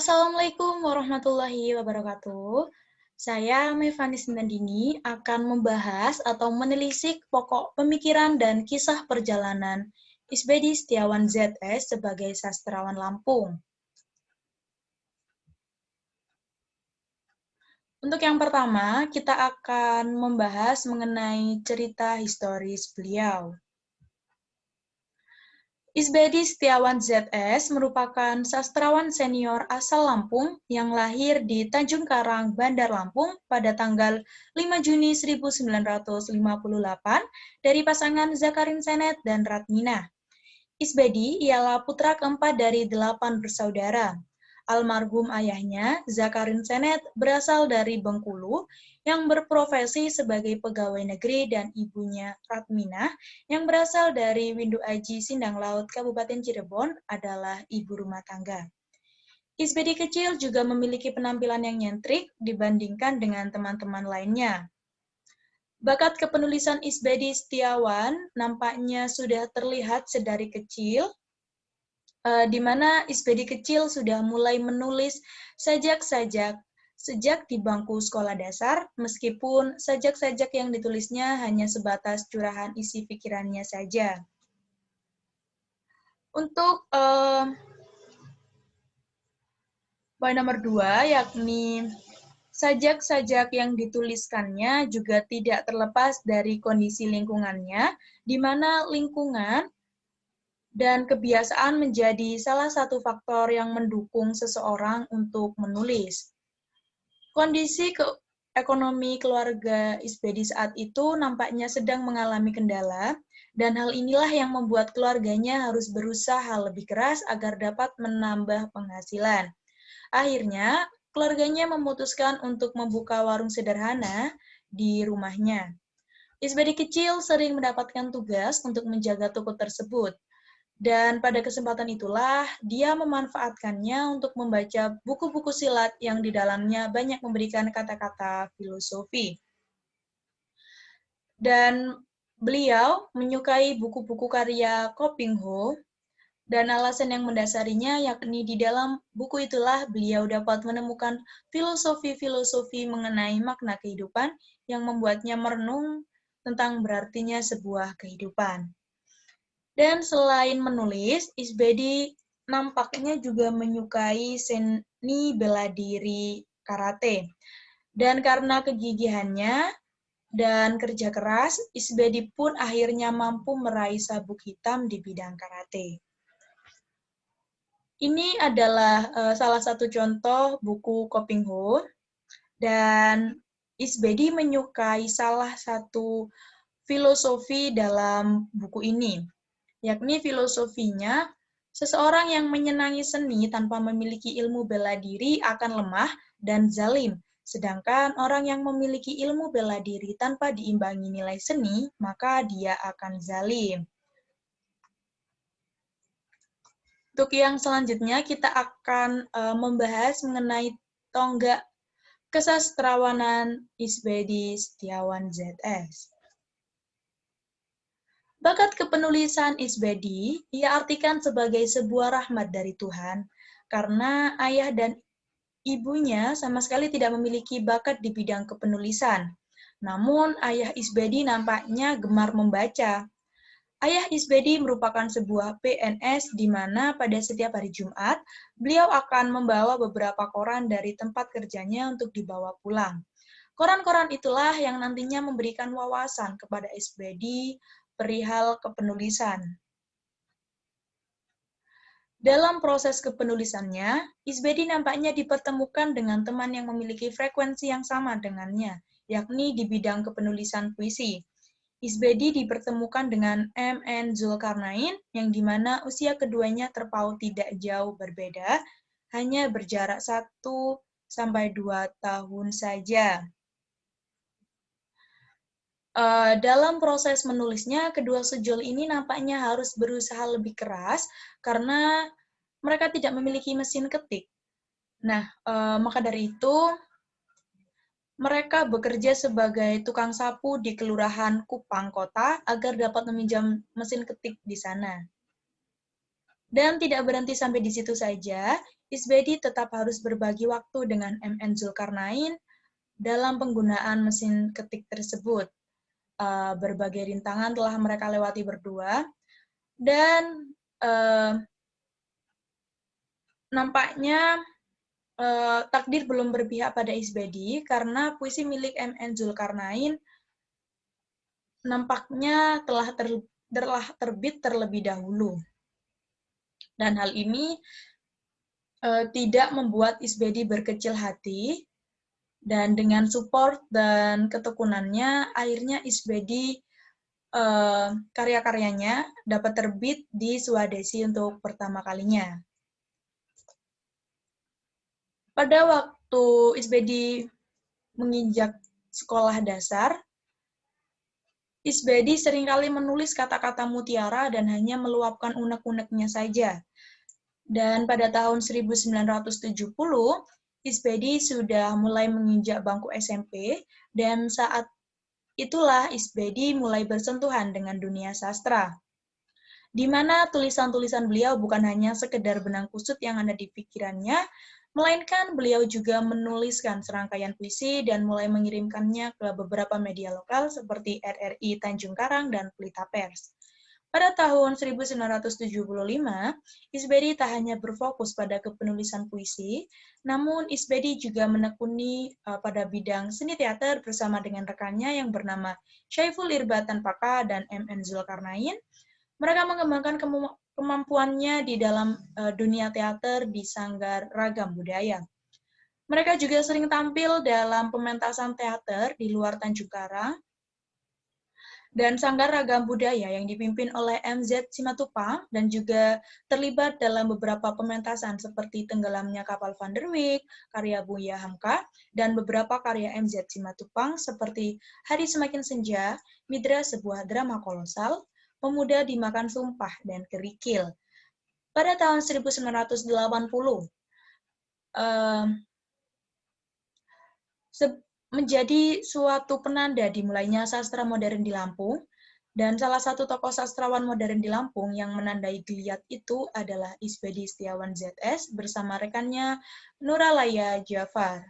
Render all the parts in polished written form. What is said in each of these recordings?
Assalamualaikum warahmatullahi wabarakatuh. Saya Mevani Sintandini akan membahas atau menelisik pokok pemikiran dan kisah perjalanan Isbedi Setiawan ZS sebagai sastrawan Lampung. Untuk yang pertama, kita akan membahas mengenai cerita historis beliau. Isbedi Setiawan ZS merupakan sastrawan senior asal Lampung yang lahir di Tanjung Karang, Bandar Lampung pada tanggal 5 Juni 1958 dari pasangan Zakarin Senet dan Ratmina. Isbedi ialah putra keempat dari 8 bersaudara. Almarhum ayahnya, Zakarin Senet, berasal dari Bengkulu yang berprofesi sebagai pegawai negeri dan ibunya, Ratmina, yang berasal dari Windu Aji Sindang Laut, Kabupaten Cirebon, adalah ibu rumah tangga. Isbedi kecil juga memiliki penampilan yang nyentrik dibandingkan dengan teman-teman lainnya. Bakat kepenulisan Isbedi Setiawan nampaknya sudah terlihat sedari kecil, di mana Isbedi kecil sudah mulai menulis sejak di bangku sekolah dasar, meskipun sajak-sajak yang ditulisnya hanya sebatas curahan isi pikirannya saja. Untuk poin nomor 2, yakni sajak-sajak yang dituliskannya juga tidak terlepas dari kondisi lingkungannya, di mana lingkungan dan kebiasaan menjadi salah satu faktor yang mendukung seseorang untuk menulis. Kondisi ekonomi keluarga Isbedi saat itu nampaknya sedang mengalami kendala, dan hal inilah yang membuat keluarganya harus berusaha lebih keras agar dapat menambah penghasilan. Akhirnya, keluarganya memutuskan untuk membuka warung sederhana di rumahnya. Isbedi kecil sering mendapatkan tugas untuk menjaga toko tersebut. Dan pada kesempatan itulah, dia memanfaatkannya untuk membaca buku-buku silat yang di dalamnya banyak memberikan kata-kata filosofi. Dan beliau menyukai buku-buku karya Kopingho, dan alasan yang mendasarinya yakni di dalam buku itulah beliau dapat menemukan filosofi-filosofi mengenai makna kehidupan yang membuatnya merenung tentang berartinya sebuah kehidupan. Dan selain menulis, Isbedi nampaknya juga menyukai seni bela diri karate. Dan karena kegigihannya dan kerja keras, Isbedi pun akhirnya mampu meraih sabuk hitam di bidang karate. Ini adalah salah satu contoh buku Kopingho, dan Isbedi menyukai salah satu filosofi dalam buku ini, yakni filosofinya, seseorang yang menyenangi seni tanpa memiliki ilmu bela diri akan lemah dan zalim, sedangkan orang yang memiliki ilmu bela diri tanpa diimbangi nilai seni, maka dia akan zalim. Untuk yang selanjutnya, kita akan membahas mengenai tonggak kesastrawanan Isbedi Setiawan ZS. Bakat kepenulisan Isbedi ia artikan sebagai sebuah rahmat dari Tuhan, karena ayah dan ibunya sama sekali tidak memiliki bakat di bidang kepenulisan. Namun, ayah Isbedi nampaknya gemar membaca. Ayah Isbedi merupakan sebuah PNS di mana pada setiap hari Jumat, beliau akan membawa beberapa koran dari tempat kerjanya untuk dibawa pulang. Koran-koran itulah yang nantinya memberikan wawasan kepada Isbedi perihal kepenulisan. Dalam proses kepenulisannya, Isbedi nampaknya dipertemukan dengan teman yang memiliki frekuensi yang sama dengannya, yakni di bidang kepenulisan puisi. Isbedi dipertemukan dengan M.N. Zulkarnain, yang dimana usia keduanya terpaut tidak jauh berbeda, hanya berjarak 1-2 tahun saja. Dalam proses menulisnya, kedua sejoli ini nampaknya harus berusaha lebih keras karena mereka tidak memiliki mesin ketik. Nah, maka dari itu, mereka bekerja sebagai tukang sapu di Kelurahan Kupang Kota agar dapat meminjam mesin ketik di sana. Dan tidak berhenti sampai di situ saja, Isbedi tetap harus berbagi waktu dengan MN Zulkarnain dalam penggunaan mesin ketik tersebut. Berbagai rintangan telah mereka lewati berdua, dan nampaknya takdir belum berpihak pada Isbedi karena puisi milik MN Zulkarnain nampaknya telah terbit terlebih dahulu. Dan hal ini tidak membuat Isbedi berkecil hati, dan dengan support dan ketekunannya, akhirnya Isbedi karya-karyanya dapat terbit di Swadesi untuk pertama kalinya. Pada waktu Isbedi menginjak sekolah dasar, Isbedi seringkali menulis kata-kata mutiara dan hanya meluapkan unek-uneknya saja. Dan pada tahun 1970, Isbedi sudah mulai menginjak bangku SMP, dan saat itulah Isbedi mulai bersentuhan dengan dunia sastra, di mana tulisan-tulisan beliau bukan hanya sekedar benang kusut yang ada di pikirannya, melainkan beliau juga menuliskan serangkaian puisi dan mulai mengirimkannya ke beberapa media lokal seperti RRI Tanjung Karang dan Pelita Pers. Pada tahun 1975, Isbedi tak hanya berfokus pada kepenulisan puisi, namun Isbedi juga menekuni pada bidang seni teater bersama dengan rekannya yang bernama Syaiful Irbat Tanpaka dan MN Zulkarnain. Mereka mengembangkan kemampuannya di dalam dunia teater di Sanggar Ragam Budaya. Mereka juga sering tampil dalam pementasan teater di luar Tanjung Karang dan Sanggar Ragam Budaya yang dipimpin oleh MZ Simatupang, dan juga terlibat dalam beberapa pementasan seperti Tenggelamnya Kapal Van der Wijk, karya Buya Hamka, dan beberapa karya MZ Simatupang seperti Hari Semakin Senja, Midra Sebuah Drama Kolosal, Pemuda Dimakan Sumpah, dan Kerikil. Pada tahun 1980, menjadi suatu penanda dimulainya sastra modern di Lampung, dan salah satu tokoh sastrawan modern di Lampung yang menandai geliat itu adalah Isbedi Setiawan ZS bersama rekannya Nuralaya Jafar.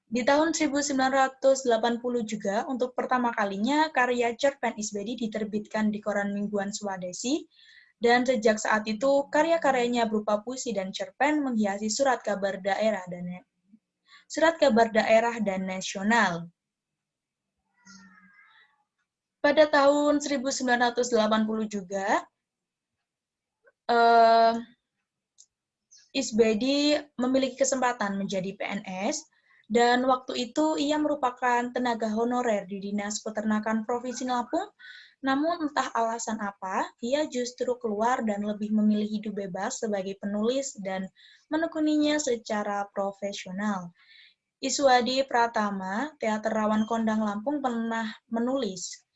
Di tahun 1980 juga, untuk pertama kalinya, karya cerpen Isbedi diterbitkan di koran mingguan Swadesi, dan sejak saat itu, karya-karyanya berupa puisi dan cerpen menghiasi surat kabar daerah dan nasional. Pada tahun 1980 juga, Isbedi memiliki kesempatan menjadi PNS, dan waktu itu ia merupakan tenaga honorer di Dinas Peternakan Provinsi Lampung, namun entah alasan apa, ia justru keluar dan lebih memilih hidup bebas sebagai penulis dan menekuninya secara profesional. Iswadi Pratama, Teater Rawan Kondang Lampung, pernah menulis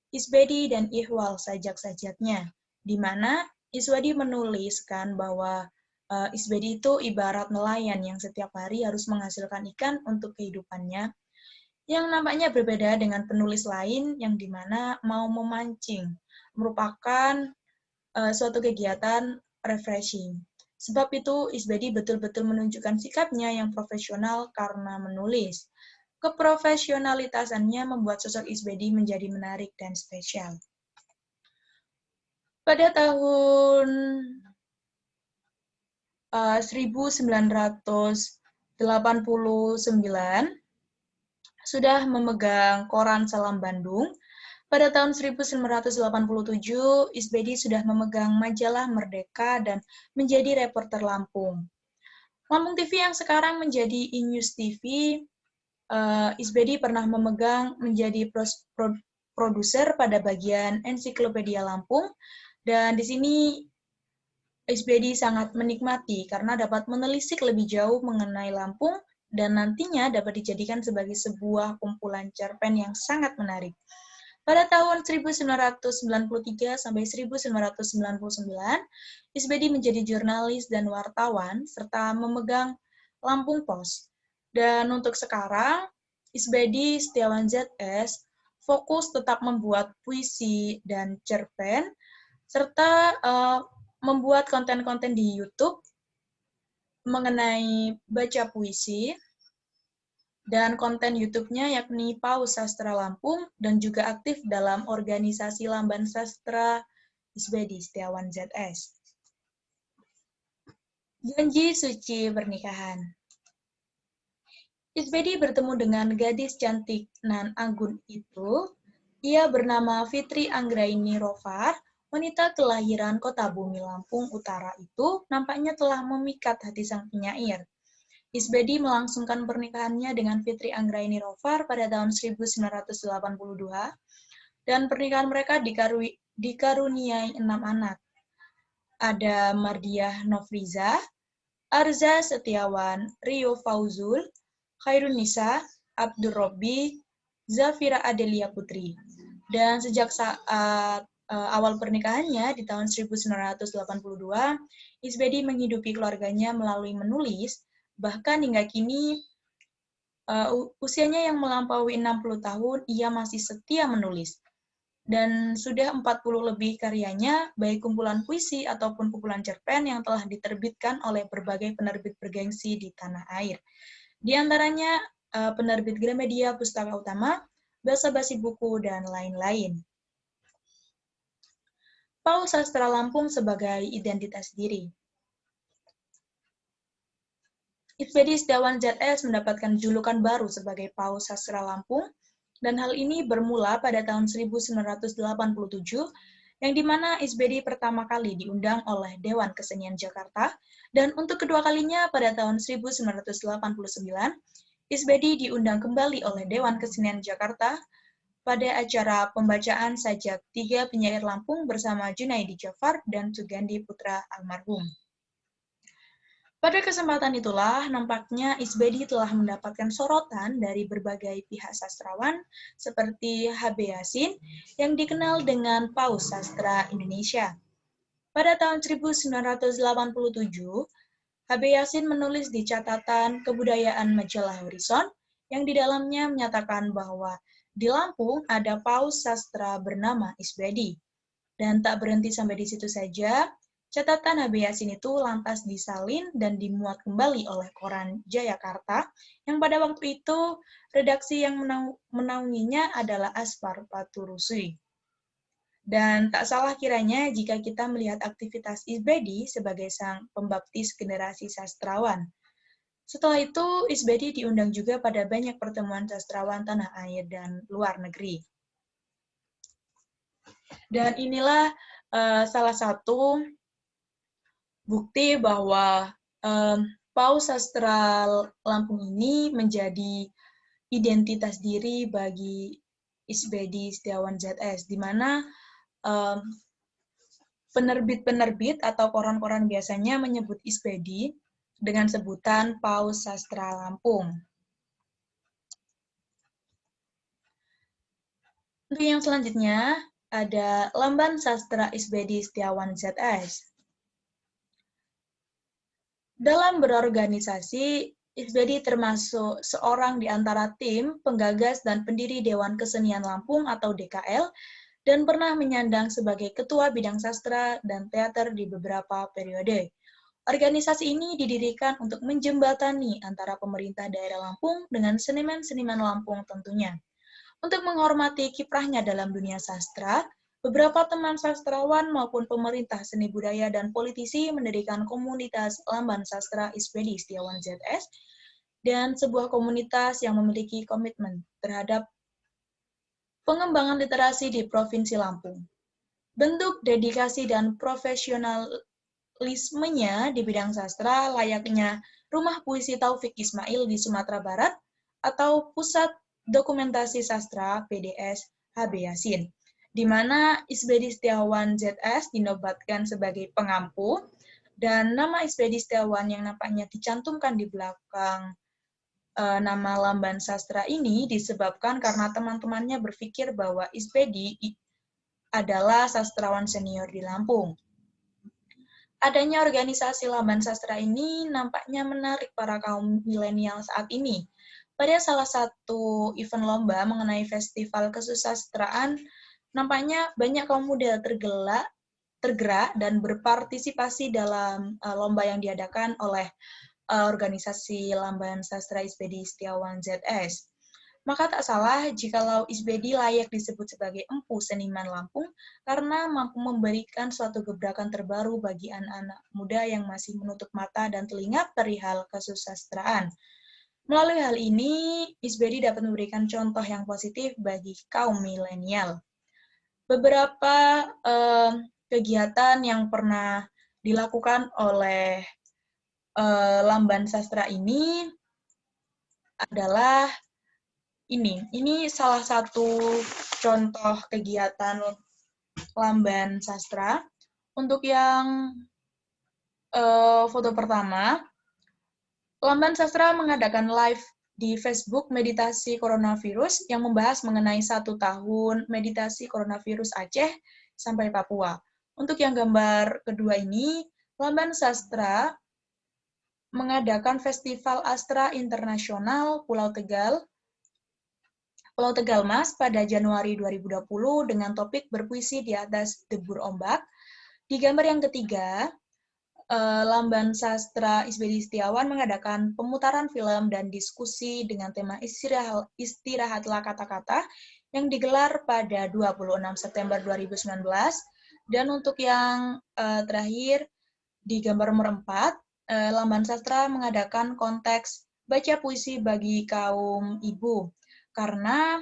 Isbedi dan Ihwal Sajak-Sajaknya, di mana Iswadi menuliskan bahwa Isbedi itu ibarat nelayan yang setiap hari harus menghasilkan ikan untuk kehidupannya, yang nampaknya berbeda dengan penulis lain yang dimana mau memancing merupakan suatu kegiatan refreshing. Sebab itu Isbedi betul-betul menunjukkan sikapnya yang profesional karena menulis. Keprofesionalitasannya membuat sosok Isbedi menjadi menarik dan spesial. Pada tahun 1989 sudah memegang koran Salam Bandung. Pada tahun 1987, Isbedi sudah memegang majalah Merdeka dan menjadi reporter Lampung. Lampung TV yang sekarang menjadi iNews TV, Isbedi pernah memegang menjadi produser pada bagian Ensiklopedia Lampung, dan di sini Isbedi sangat menikmati karena dapat menelisik lebih jauh mengenai Lampung dan nantinya dapat dijadikan sebagai sebuah kumpulan cerpen yang sangat menarik. Pada tahun 1993 sampai 1999, Isbedi menjadi jurnalis dan wartawan serta memegang Lampung Pos. Dan untuk sekarang, Isbedi Setiawan ZS fokus tetap membuat puisi dan cerpen serta membuat konten-konten di YouTube mengenai baca puisi, dan konten YouTube-nya yakni Paus Sastra Lampung, dan juga aktif dalam organisasi Lamban Sastra Isbedi Setiawan ZS. Janji suci pernikahan. Isbedi bertemu dengan gadis cantik nan anggun itu. Ia bernama Fitri Anggraini Rofar, wanita kelahiran Kota Bumi Lampung Utara itu nampaknya telah memikat hati sang penyair. Isbedi melangsungkan pernikahannya dengan Fitri Anggraini Rofar pada tahun 1982, dan pernikahan mereka dikaruniai 6 anak. Ada Mardiah Nofriza, Arza Setiawan, Rio Fauzul, Khairunisa, Abdur Robbi, Zafira Adelia Putri. Dan sejak saat awal pernikahannya di tahun 1982, Isbedi menghidupi keluarganya melalui menulis, bahkan hingga kini usianya yang melampaui 60 tahun, ia masih setia menulis. Dan sudah 40 lebih karyanya, baik kumpulan puisi ataupun kumpulan cerpen yang telah diterbitkan oleh berbagai penerbit bergengsi di tanah air. Di antaranya penerbit Gramedia Pustaka Utama, Basa Basi Buku, dan lain-lain. Paus Sastra Lampung sebagai identitas diri. Isbedi Setiawan ZS mendapatkan julukan baru sebagai Paus Sastra Lampung, dan hal ini bermula pada tahun 1987, yang dimana Isbedi pertama kali diundang oleh Dewan Kesenian Jakarta, dan untuk kedua kalinya pada tahun 1989, Isbedi diundang kembali oleh Dewan Kesenian Jakarta pada acara pembacaan sajak 3 penyair Lampung bersama Junaidi Jafar dan Sugandi Putra almarhum. Pada kesempatan itulah, nampaknya Isbedi telah mendapatkan sorotan dari berbagai pihak sastrawan seperti H.B. Yasin yang dikenal dengan Paus Sastra Indonesia. Pada tahun 1987, H.B. Yasin menulis di catatan kebudayaan majalah Horizon yang di dalamnya menyatakan bahwa di Lampung ada Paus Sastra bernama Isbedi. Dan tak berhenti sampai di situ saja, catatan H.B. Yasin itu lantas disalin dan dimuat kembali oleh koran Jayakarta, yang pada waktu itu redaksi yang menaunginya adalah Aspar Paturusui. Dan tak salah kiranya jika kita melihat aktivitas Isbedi sebagai sang pembaptis generasi sastrawan. Setelah itu, Isbedi diundang juga pada banyak pertemuan sastrawan tanah air dan luar negeri. Dan inilah salah satu bukti bahwa Paus Sastra Lampung ini menjadi identitas diri bagi Isbedi Setiawan ZS, di mana penerbit-penerbit atau koran-koran biasanya menyebut Isbedi dengan sebutan Paus Sastra Lampung. Untuk yang selanjutnya, ada Lamban Sastra Isbedi Setiawan ZS. Dalam berorganisasi, Isbedi termasuk seorang di antara tim penggagas dan pendiri Dewan Kesenian Lampung atau DKL, dan pernah menyandang sebagai Ketua Bidang Sastra dan Teater di beberapa periode. Organisasi ini didirikan untuk menjembatani antara pemerintah daerah Lampung dengan seniman-seniman Lampung tentunya. Untuk menghormati kiprahnya dalam dunia sastra, beberapa teman sastrawan maupun pemerintah seni budaya dan politisi mendirikan komunitas Lamban Sastra Isbedi Setiawan ZS dan sebuah komunitas yang memiliki komitmen terhadap pengembangan literasi di Provinsi Lampung. Bentuk dedikasi dan profesionalismenya di bidang sastra layaknya Rumah Puisi Taufik Ismail di Sumatera Barat atau Pusat Dokumentasi Sastra PDS H.B. Yasin, di mana Isbedi Setiawan ZS dinobatkan sebagai pengampu, dan nama Isbedi Setiawan yang nampaknya dicantumkan di belakang nama Lamban Sastra ini disebabkan karena teman-temannya berpikir bahwa Isbedi adalah sastrawan senior di Lampung. Adanya organisasi Lamban Sastra ini nampaknya menarik para kaum milenial saat ini. Pada salah satu event lomba mengenai festival kesusastraan, nampaknya banyak kaum muda tergerak dan berpartisipasi dalam lomba yang diadakan oleh organisasi Lamban Sastra Isbedi Setiawan ZS. Maka tak salah jikalau Isbedi layak disebut sebagai empu seniman Lampung karena mampu memberikan suatu gebrakan terbaru bagi anak-anak muda yang masih menutup mata dan telinga perihal kesusastraan. Melalui hal ini, Isbedi dapat memberikan contoh yang positif bagi kaum milenial. Beberapa kegiatan yang pernah dilakukan oleh Lamban Sastra ini adalah ini salah satu contoh kegiatan Lamban Sastra. Untuk yang foto pertama, Lamban Sastra mengadakan live di Facebook Meditasi Coronavirus yang membahas mengenai 1 tahun meditasi coronavirus Aceh sampai Papua. Untuk yang gambar kedua ini, Lamban Sastra mengadakan Festival Astra Internasional Pulau Tegal Mas pada Januari 2020 dengan topik berpuisi di atas debur ombak. Di gambar yang ketiga, Lamban Sastra Isbedi Setiawan mengadakan pemutaran film dan diskusi dengan tema Istirahatlah Kata-Kata yang digelar pada 26 September 2019. Dan untuk yang terakhir, di gambar nomor 4, Lamban Sastra mengadakan konteks baca puisi bagi kaum ibu. Karena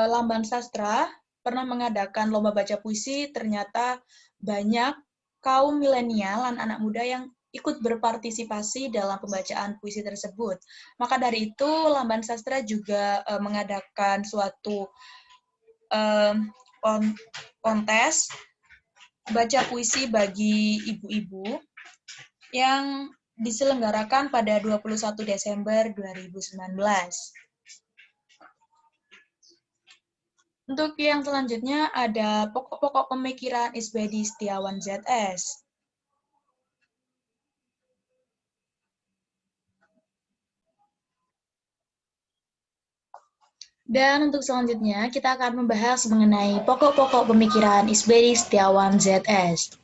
Lamban Sastra pernah mengadakan lomba baca puisi, ternyata banyak kaum milenial, anak muda yang ikut berpartisipasi dalam pembacaan puisi tersebut. Maka dari itu, Lamban Sastra juga mengadakan suatu kontes baca puisi bagi ibu-ibu yang diselenggarakan pada 21 Desember 2019. Untuk yang selanjutnya ada pokok-pokok pemikiran Isbedi Setiawan ZS. Dan untuk selanjutnya kita akan membahas mengenai pokok-pokok pemikiran Isbedi Setiawan ZS.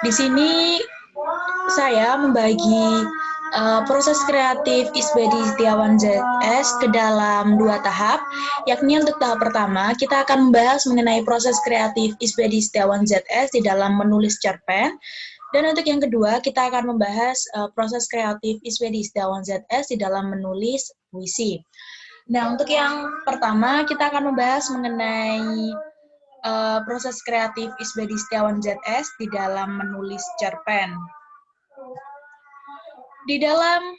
Di sini saya membagi proses kreatif Isbedi Setiawan ZS ke dalam 2 tahap, yakni untuk tahap pertama kita akan membahas mengenai proses kreatif Isbedi Setiawan ZS di dalam menulis cerpen, dan untuk yang kedua kita akan membahas proses kreatif Isbedi Setiawan ZS di dalam menulis puisi. Nah, untuk yang pertama kita akan membahas mengenai proses kreatif Isbedi Setiawan ZS di dalam menulis cerpen. Di dalam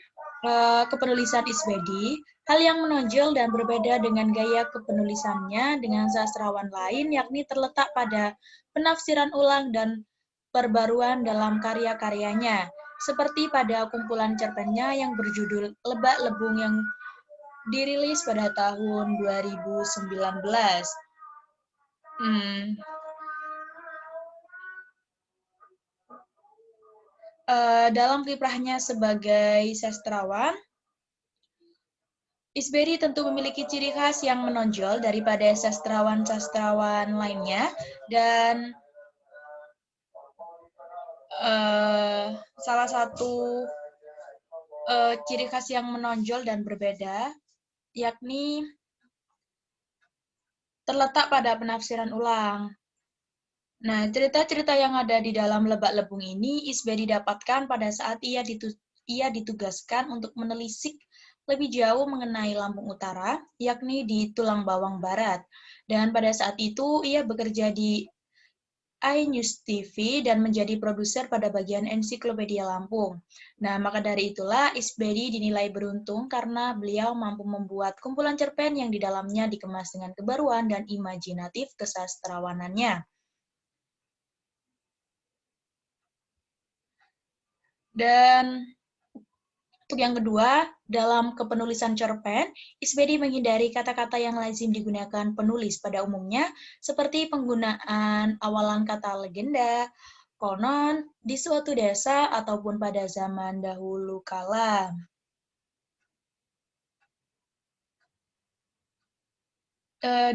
kepenulisan Isbedi, hal yang menonjol dan berbeda dengan gaya kepenulisannya dengan sastrawan lain yakni terletak pada penafsiran ulang dan perbaruan dalam karya-karyanya, seperti pada kumpulan cerpennya yang berjudul Lebak Lebung yang dirilis pada tahun 2019. Dalam kiprahnya sebagai sastrawan, Isbedi tentu memiliki ciri khas yang menonjol daripada sastrawan-sastrawan lainnya, dan salah satu ciri khas yang menonjol dan berbeda yakni terletak pada penafsiran ulang. Nah, cerita-cerita yang ada di dalam Lebak Lebung ini Isbedi dapatkan pada saat ia ditugaskan untuk menelisik lebih jauh mengenai Lampung Utara, yakni di Tulang Bawang Barat. Dan pada saat itu ia bekerja di iNews TV dan menjadi produser pada bagian ensiklopedia Lampung. Nah, maka dari itulah Isbedi dinilai beruntung karena beliau mampu membuat kumpulan cerpen yang di dalamnya dikemas dengan kebaruan dan imajinatif kesastrawanannya. Dan untuk yang kedua, dalam kepenulisan cerpen, Isbedi menghindari kata-kata yang lazim digunakan penulis pada umumnya, seperti penggunaan awalan kata legenda, konon, di suatu desa, ataupun pada zaman dahulu kala.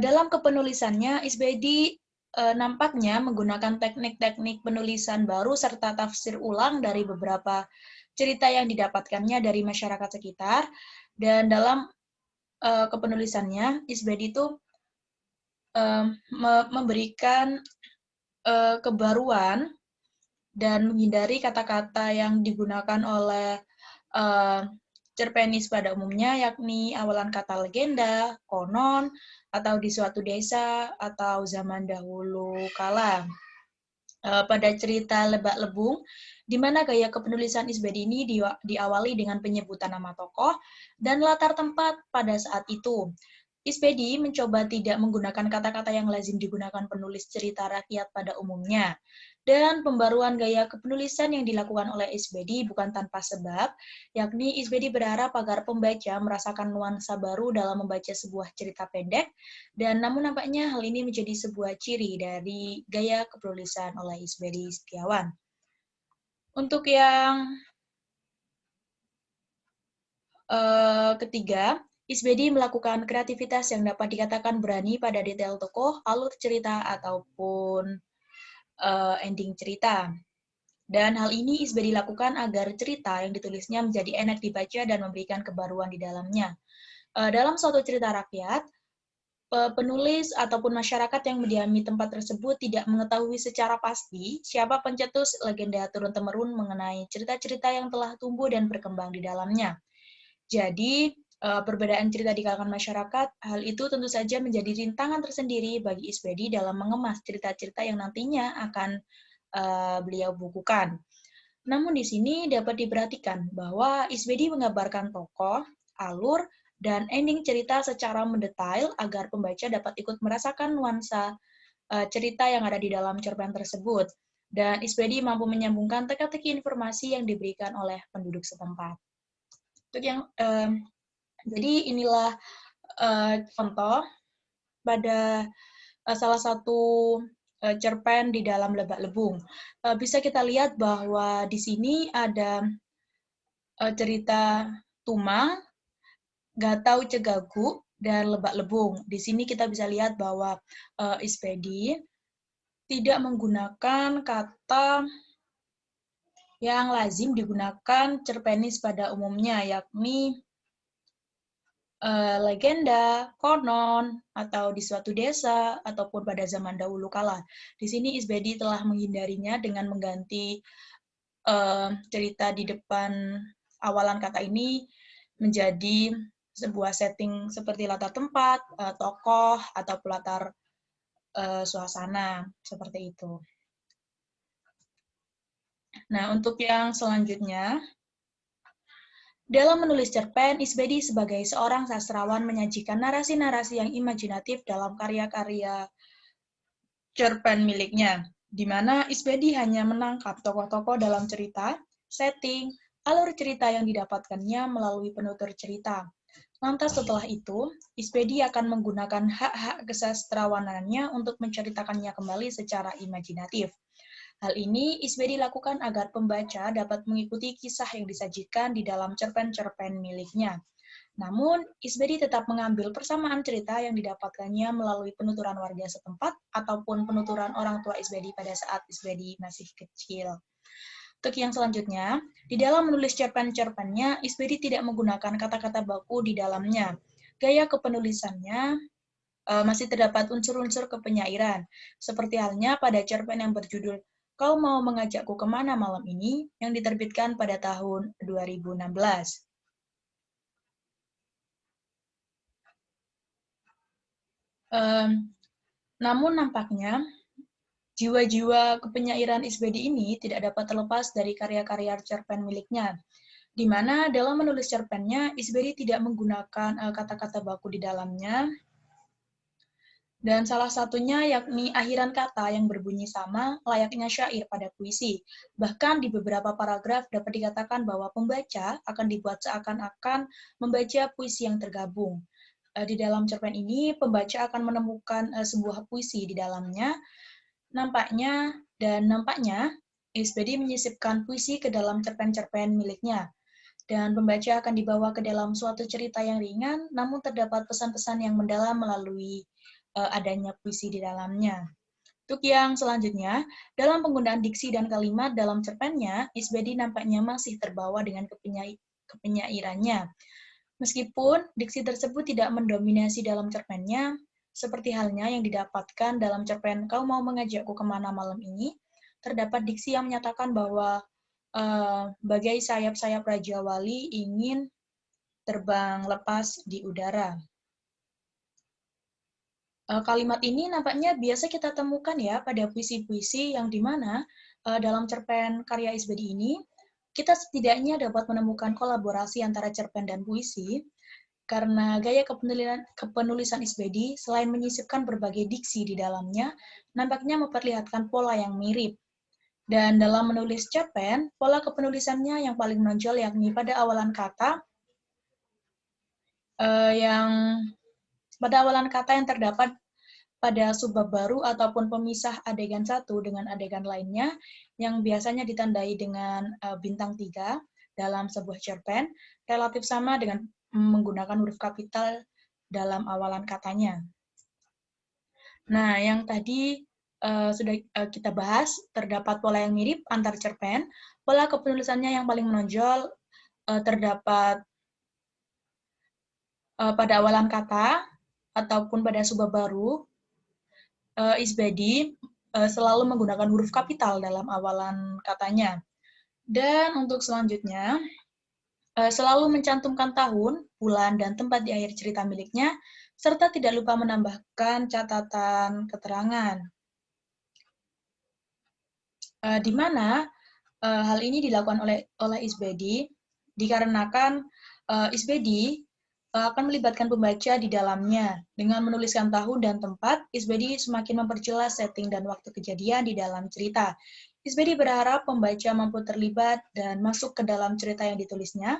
dalam kepenulisannya, Isbedi nampaknya menggunakan teknik-teknik penulisan baru serta tafsir ulang dari beberapa cerita yang didapatkannya dari masyarakat sekitar. Dan dalam kepenulisannya, Isbedi itu memberikan kebaruan dan menghindari kata-kata yang digunakan oleh cerpenis pada umumnya, yakni awalan kata legenda, konon, atau di suatu desa, atau zaman dahulu kala. Pada cerita Lebak Lebung, di mana gaya kepenulisan Isbedi ini diawali dengan penyebutan nama tokoh dan latar tempat pada saat itu. Isbedi mencoba tidak menggunakan kata-kata yang lazim digunakan penulis cerita rakyat pada umumnya. Dan pembaruan gaya kepenulisan yang dilakukan oleh Isbedi bukan tanpa sebab, yakni Isbedi berharap agar pembaca merasakan nuansa baru dalam membaca sebuah cerita pendek, dan namun nampaknya hal ini menjadi sebuah ciri dari gaya kepenulisan oleh Isbedi Setiawan. Untuk yang ketiga, Isbedi melakukan kreativitas yang dapat dikatakan berani pada detail tokoh, alur cerita, ataupun ending cerita. Dan hal ini Isbedi lakukan agar cerita yang ditulisnya menjadi enak dibaca dan memberikan kebaruan di dalamnya. Dalam suatu cerita rakyat, penulis ataupun masyarakat yang mendiami tempat tersebut tidak mengetahui secara pasti siapa pencetus legenda turun-temurun mengenai cerita-cerita yang telah tumbuh dan berkembang di dalamnya. Jadi, perbedaan cerita di kalangan masyarakat, hal itu tentu saja menjadi rintangan tersendiri bagi Isbedi dalam mengemas cerita-cerita yang nantinya akan beliau bukukan. Namun di sini dapat diperhatikan bahwa Isbedi menggambarkan tokoh, alur, dan ending cerita secara mendetail agar pembaca dapat ikut merasakan nuansa cerita yang ada di dalam cerpen tersebut. Dan Isbedi mampu menyambungkan teka-teki informasi yang diberikan oleh penduduk setempat. Untuk yang jadi inilah contoh pada salah satu cerpen di dalam Lebak Lebung. Bisa kita lihat bahwa di sini ada cerita Tuma, Gatau Cegagu, dan Lebak Lebung. Di sini kita bisa lihat bahwa Isbedi tidak menggunakan kata yang lazim digunakan cerpenis pada umumnya, yakni legenda, konon, atau di suatu desa, ataupun pada zaman dahulu kala. Di sini Isbedi telah menghindarinya dengan mengganti cerita di depan awalan kata ini menjadi sebuah setting seperti latar tempat, tokoh, atau latar suasana, seperti itu. Nah, untuk yang selanjutnya, dalam menulis cerpen, Isbedi sebagai seorang sastrawan menyajikan narasi-narasi yang imajinatif dalam karya-karya cerpen miliknya, di mana Isbedi hanya menangkap tokoh-tokoh dalam cerita, setting, alur cerita yang didapatkannya melalui penutur cerita. Lantas setelah itu, Isbedi akan menggunakan hak-hak kesastrawanannya untuk menceritakannya kembali secara imajinatif. Hal ini Isbedi lakukan agar pembaca dapat mengikuti kisah yang disajikan di dalam cerpen-cerpen miliknya. Namun, Isbedi tetap mengambil persamaan cerita yang didapatkannya melalui penuturan warga setempat ataupun penuturan orang tua Isbedi pada saat Isbedi masih kecil. Untuk yang selanjutnya, di dalam menulis cerpen-cerpennya, Isbedi tidak menggunakan kata-kata baku di dalamnya. Gaya kepenulisannya masih terdapat unsur-unsur kepenyairan, seperti halnya pada cerpen yang berjudul Kau Mau Mengajakku Kemana Malam Ini, yang diterbitkan pada tahun 2016. Namun nampaknya, jiwa-jiwa kepenyairan Isbedi ini tidak dapat terlepas dari karya-karya cerpen miliknya, di mana dalam menulis cerpennya, Isbedi tidak menggunakan kata-kata baku di dalamnya, dan salah satunya yakni akhiran kata yang berbunyi sama layaknya syair pada puisi. Bahkan di beberapa paragraf dapat dikatakan bahwa pembaca akan dibuat seakan-akan membaca puisi yang tergabung. Di dalam cerpen ini, pembaca akan menemukan sebuah puisi di dalamnya. Nampaknya Isbedi menyisipkan puisi ke dalam cerpen-cerpen miliknya. dan pembaca akan dibawa ke dalam suatu cerita yang ringan, namun terdapat pesan-pesan yang mendalam melalui adanya puisi di dalamnya. Untuk yang selanjutnya, dalam penggunaan diksi dan kalimat dalam cerpennya, Isbedi nampaknya masih terbawa dengan kepenyairannya. Meskipun diksi tersebut tidak mendominasi dalam cerpennya, seperti halnya yang didapatkan dalam cerpen Kau Mau Mengajakku Kemana Malam Ini, terdapat diksi yang menyatakan bahwa bagai sayap-sayap Raja Wali ingin terbang lepas di udara. Kalimat ini nampaknya biasa kita temukan ya pada puisi-puisi yang dimana dalam cerpen karya Isbedi ini, kita setidaknya dapat menemukan kolaborasi antara cerpen dan puisi, karena gaya kepenulisan Isbedi selain menyisipkan berbagai diksi di dalamnya, nampaknya memperlihatkan pola yang mirip. Dan dalam menulis cerpen, pola kepenulisannya yang paling menonjol yakni pada awalan kata yang terdapat pada subbab baru ataupun pemisah adegan satu dengan adegan lainnya yang biasanya ditandai dengan bintang 3 dalam sebuah cerpen relatif sama dengan menggunakan huruf kapital dalam awalan katanya. Nah, yang tadi sudah kita bahas, terdapat pola yang mirip antar cerpen. Pola kepenulisannya yang paling menonjol terdapat pada awalan kata ataupun pada subbab baru. Isbedi selalu menggunakan huruf kapital dalam awalan katanya. Dan untuk selanjutnya, selalu mencantumkan tahun, bulan, dan tempat di akhir cerita miliknya, serta tidak lupa menambahkan catatan keterangan. Di mana hal ini dilakukan oleh Isbedi, dikarenakan Isbedi akan melibatkan pembaca di dalamnya. Dengan menuliskan tahun dan tempat, Isbedi semakin memperjelas setting dan waktu kejadian di dalam cerita. Isbedi berharap pembaca mampu terlibat dan masuk ke dalam cerita yang ditulisnya,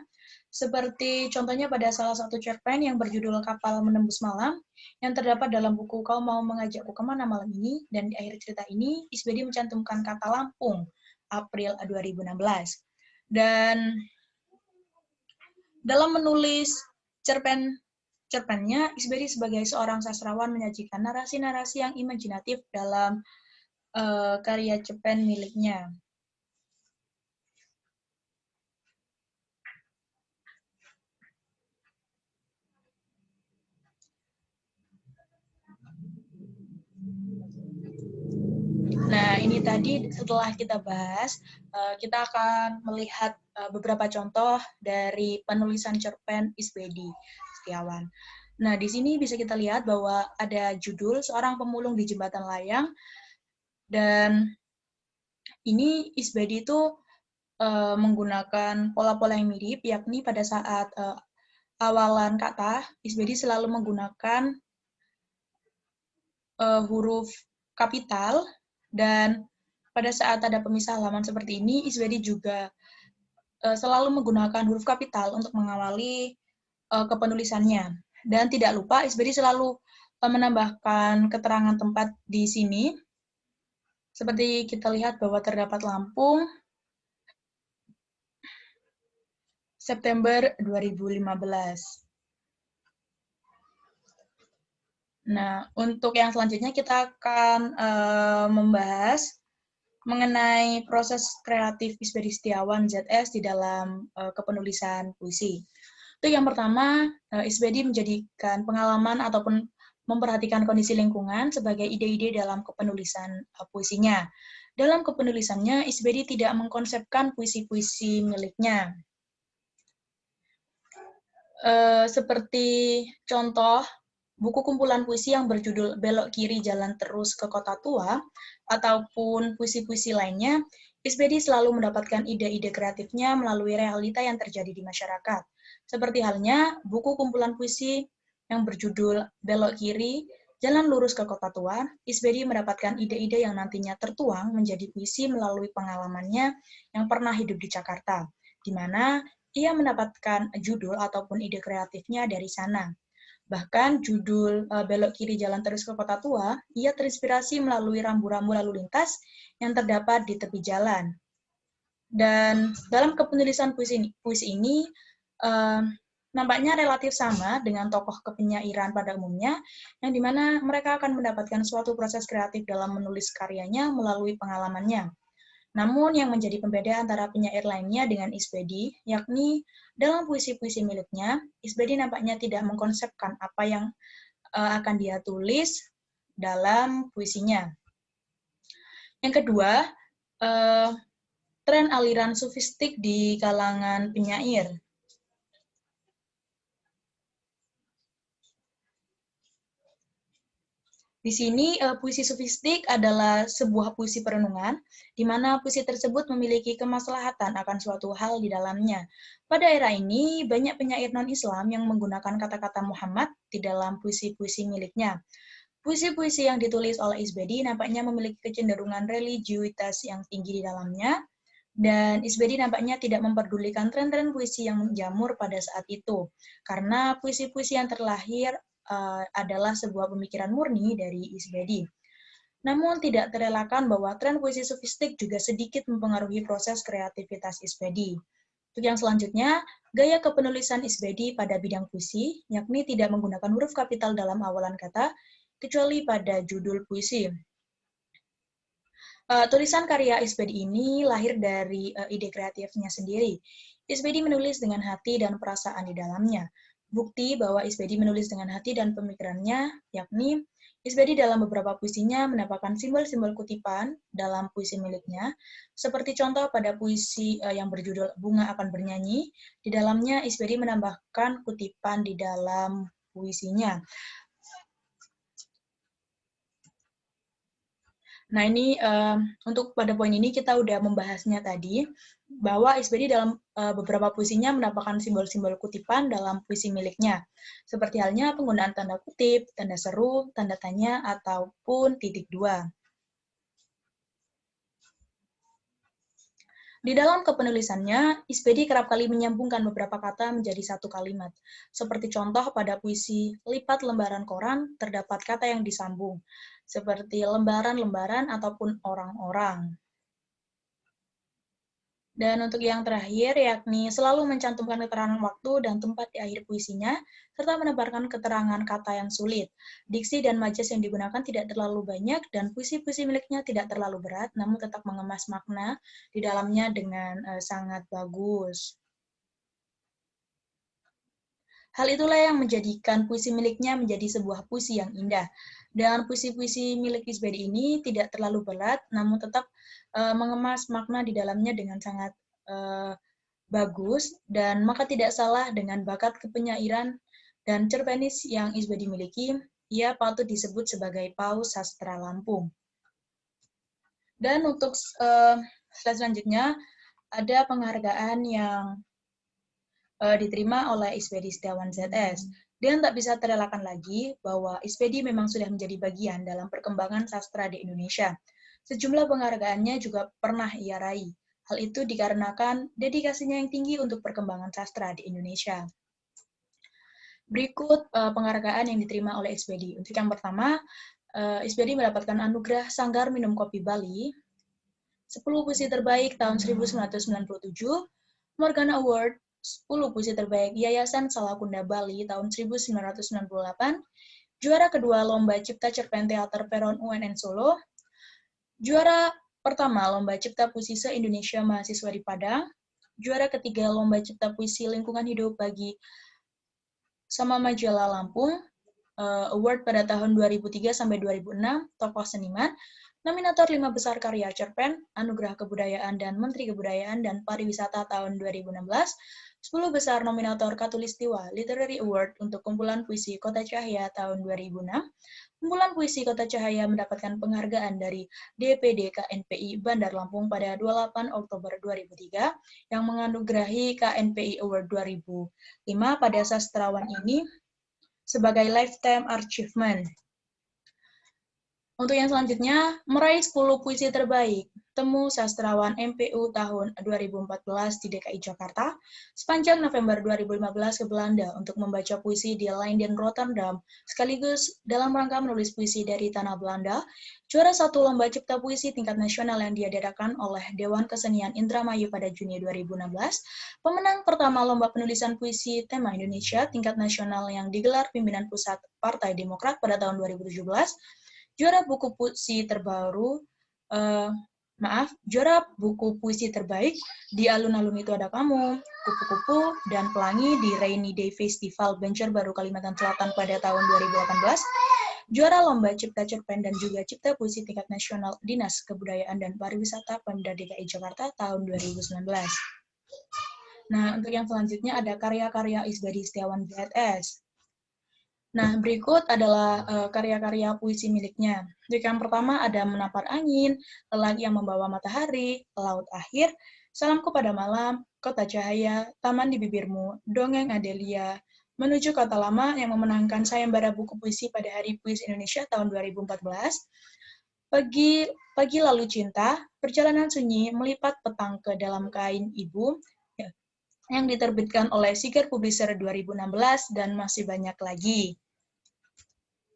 seperti contohnya pada salah satu cerpen yang berjudul Kapal Menembus Malam, yang terdapat dalam buku Kau Mau Mengajakku Kemana Malam Ini, dan di akhir cerita ini, Isbedi mencantumkan kata Lampung, April 2016. Dan dalam menulis cerpennya, Isbedi sebagai seorang sastrawan menyajikan narasi-narasi yang imajinatif dalam karya cerpen miliknya. Nah, ini tadi setelah kita bahas, kita akan melihat beberapa contoh dari penulisan cerpen Isbedi Setiawan. Nah, di sini bisa kita lihat bahwa ada judul Seorang Pemulung di Jembatan Layang, dan ini Isbedi itu menggunakan pola-pola yang mirip, yakni pada saat awalan kata, Isbedi selalu menggunakan huruf kapital, dan pada saat ada pemisah halaman seperti ini, Isbedi juga selalu menggunakan huruf kapital untuk mengawali kepenulisannya. Dan tidak lupa, Isbedi selalu menambahkan keterangan tempat di sini. Seperti kita lihat bahwa terdapat Lampung, September 2015. Nah, untuk yang selanjutnya kita akan membahas mengenai proses kreatif Isbedi Setiawan ZS di dalam kepenulisan puisi. Untuk yang pertama, Isbedi menjadikan pengalaman ataupun memperhatikan kondisi lingkungan sebagai ide-ide dalam kepenulisan puisinya. Dalam kepenulisannya, Isbedi tidak mengkonsepkan puisi-puisi miliknya. Seperti contoh, buku kumpulan puisi yang berjudul Belok Kiri Jalan Terus ke Kota Tua, ataupun puisi-puisi lainnya, Isbedi selalu mendapatkan ide-ide kreatifnya melalui realita yang terjadi di masyarakat. Seperti halnya buku kumpulan puisi yang berjudul Belok Kiri, Jalan Lurus ke Kota Tua, Isbedi mendapatkan ide-ide yang nantinya tertuang menjadi puisi melalui pengalamannya yang pernah hidup di Jakarta, di mana ia mendapatkan judul ataupun ide kreatifnya dari sana. Bahkan judul Belok Kiri Jalan Terus ke Kota Tua, ia terinspirasi melalui rambu-rambu lalu lintas yang terdapat di tepi jalan. Dan dalam kepenulisan puisi ini nampaknya relatif sama dengan tokoh kepenyairan pada umumnya, yang dimana mereka akan mendapatkan suatu proses kreatif dalam menulis karyanya melalui pengalamannya. Namun yang menjadi pembeda antara penyair lainnya dengan Isbedi, yakni dalam puisi-puisi miliknya, Isbedi nampaknya tidak mengkonsepkan apa yang akan dia tulis dalam puisinya. Yang kedua, tren aliran sufistik di kalangan penyair. Di sini, puisi sufistik adalah sebuah puisi perenungan, di mana puisi tersebut memiliki kemaslahatan akan suatu hal di dalamnya. Pada era ini, banyak penyair non-Islam yang menggunakan kata-kata Muhammad di dalam puisi-puisi miliknya. Puisi-puisi yang ditulis oleh Isbedi nampaknya memiliki kecenderungan religiusitas yang tinggi di dalamnya, dan Isbedi nampaknya tidak memperdulikan tren-tren puisi yang menjamur pada saat itu, karena puisi-puisi yang terlahir adalah sebuah pemikiran murni dari Isbedi. Namun tidak terelakkan bahwa tren puisi sofistik juga sedikit mempengaruhi proses kreativitas Isbedi. Untuk yang selanjutnya, gaya kepenulisan Isbedi pada bidang puisi, yakni tidak menggunakan huruf kapital dalam awalan kata, kecuali pada judul puisi. Tulisan karya Isbedi ini lahir dari ide kreatifnya sendiri. Isbedi menulis dengan hati dan perasaan di dalamnya. Bukti bahwa Isbedi menulis dengan hati dan pemikirannya, yakni Isbedi dalam beberapa puisinya menambahkan simbol-simbol kutipan dalam puisi miliknya, seperti contoh pada puisi yang berjudul Bunga Akan Bernyanyi, di dalamnya Isbedi menambahkan kutipan di dalam puisinya. Nah, ini untuk pada poin ini kita udah membahasnya tadi, bahwa Isbedi dalam beberapa puisinya menambahkan simbol-simbol kutipan dalam puisi miliknya, seperti halnya penggunaan tanda kutip, tanda seru, tanda tanya, ataupun titik dua. Di dalam kepenulisannya, Isbedi kerap kali menyambungkan beberapa kata menjadi satu kalimat. Seperti contoh pada puisi Lipat Lembaran Koran, terdapat kata yang disambung, seperti lembaran-lembaran ataupun orang-orang. Dan untuk yang terakhir, yakni selalu mencantumkan keterangan waktu dan tempat di akhir puisinya, serta menebarkan keterangan kata yang sulit. Diksi dan majas yang digunakan tidak terlalu banyak, dan puisi-puisi miliknya tidak terlalu berat, namun tetap mengemas makna di dalamnya dengan sangat bagus. Hal itulah yang menjadikan puisi miliknya menjadi sebuah puisi yang indah. Dan puisi-puisi milik Isbedi ini tidak terlalu berat, namun tetap mengemas makna di dalamnya dengan sangat bagus, dan maka tidak salah dengan bakat kepenyairan dan cerpenis yang Isbedi miliki, ia patut disebut sebagai paus sastra Lampung. Dan untuk slide selanjutnya, ada penghargaan yang diterima oleh Isbedi Setiawan ZS. Dan tak bisa terelakkan lagi bahwa Isbedi memang sudah menjadi bagian dalam perkembangan sastra di Indonesia. Sejumlah penghargaannya juga pernah ia raih. Hal itu dikarenakan dedikasinya yang tinggi untuk perkembangan sastra di Indonesia. Berikut penghargaan yang diterima oleh Isbedi. Untuk yang pertama, Isbedi mendapatkan anugerah Sanggar Minum Kopi Bali, 10 puisi terbaik tahun 1997, Morgana Award 10 puisi terbaik Yayasan Salakunda Bali tahun 1998, juara kedua Lomba Cipta Cerpen Teater Peron UNN Solo, juara pertama Lomba Cipta Puisi se-Indonesia Mahasiswa di Padang, juara ketiga Lomba Cipta Puisi Lingkungan Hidup bagi sama Majalah Lampung, award pada tahun 2003-2006, tokoh seniman, nominator 5 besar karya cerpen, anugerah kebudayaan dan Menteri Kebudayaan dan Pariwisata tahun 2016, 10 besar nominator Katulistiwa Literary Award untuk kumpulan puisi Kota Cahaya tahun 2006, kumpulan puisi Kota Cahaya mendapatkan penghargaan dari DPD KNPI Bandar Lampung pada 28 Oktober 2003, yang menganugerahi KNPI Award 2005 pada sastrawan ini sebagai Lifetime Achievement. Untuk yang selanjutnya, meraih 10 puisi terbaik. Temu sastrawan MPU tahun 2014 di DKI Jakarta, sepanjang November 2015 ke Belanda untuk membaca puisi di Leiden Rotterdam, sekaligus dalam rangka menulis puisi dari tanah Belanda, juara satu lomba cipta puisi tingkat nasional yang diadakan oleh Dewan Kesenian Indramayu pada Juni 2016, pemenang pertama lomba penulisan puisi tema Indonesia tingkat nasional yang digelar pimpinan pusat Partai Demokrat pada tahun 2017, juara buku puisi terbaru, juara buku puisi terbaik di Alun-Alun Itu Ada Kamu, Kupu-Kupu, dan Pelangi di Rainy Day Festival Banjarbaru, Kalimantan Selatan pada tahun 2018, juara lomba cipta cerpen dan juga cipta puisi tingkat nasional Dinas Kebudayaan dan Pariwisata Pemda DKI Jakarta tahun 2019. Nah, untuk yang selanjutnya ada karya-karya Isbadi Setiawan ZS. Nah, berikut adalah karya-karya puisi miliknya. Jadi yang pertama ada Menapar Angin, Lelaki yang Membawa Matahari, Laut Akhir, Salamku Pada Malam, Kota Cahaya, Taman di Bibirmu, Dongeng Adelia, Menuju Kota Lama yang memenangkan sayembara buku puisi pada Hari Puisi Indonesia tahun 2014, Pagi Lalu Cinta, Perjalanan Sunyi Melipat Petang ke Dalam Kain Ibu, yang diterbitkan oleh Sigar Publisher 2016, dan masih banyak lagi.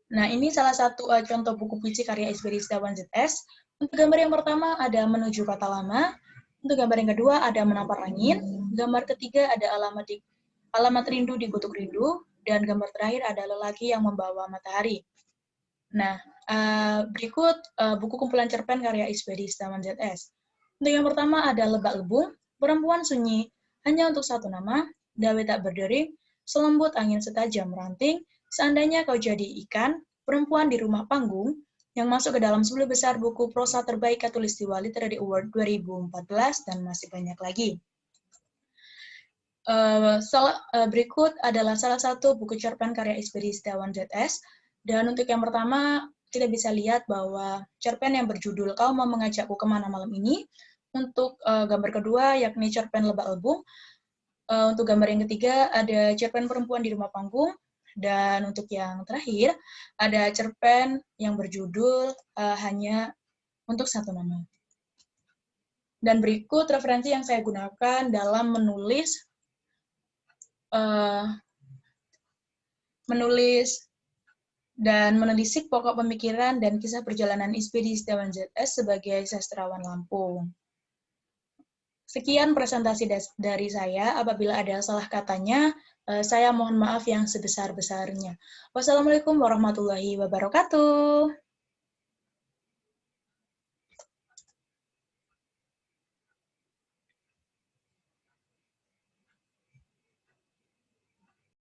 Nah, ini salah satu contoh buku puisi karya Isbadi Setiawan ZS. Untuk gambar yang pertama ada Menuju Kota Lama, untuk gambar yang kedua ada Menapar Angin, gambar ketiga ada Alamat Rindu di Kutuk Rindu, dan gambar terakhir ada Lelaki yang Membawa Matahari. Nah, berikut buku kumpulan cerpen karya Isbadi Setiawan ZS. Untuk yang pertama ada Lebak Lebung, Perempuan Sunyi, Hanya Untuk Satu Nama, Dawe Tak Berdering, Selembut Angin Setajam Ranting, Seandainya Kau Jadi Ikan, Perempuan di Rumah Panggung, yang masuk ke dalam 10 besar buku prosa terbaik Katulistiwa Literary Award 2014, dan masih banyak lagi. Berikut adalah salah satu buku cerpen karya Isbadi Setiawan ZS, dan untuk yang pertama, kita bisa lihat bahwa cerpen yang berjudul Kau Mau Mengajakku Kemana Malam Ini. Untuk gambar kedua, yakni cerpen Lebak Lebung. Untuk gambar yang ketiga, ada cerpen Perempuan di Rumah Panggung. Dan untuk yang terakhir, ada cerpen yang berjudul Hanya Untuk Satu Nama. Dan berikut referensi yang saya gunakan dalam menulis dan menelisik pokok pemikiran dan kisah perjalanan Isbadi Setiawan ZS sebagai sastrawan Lampung. Sekian presentasi dari saya. Apabila ada salah katanya, saya mohon maaf yang sebesar-besarnya. Wassalamualaikum warahmatullahi wabarakatuh.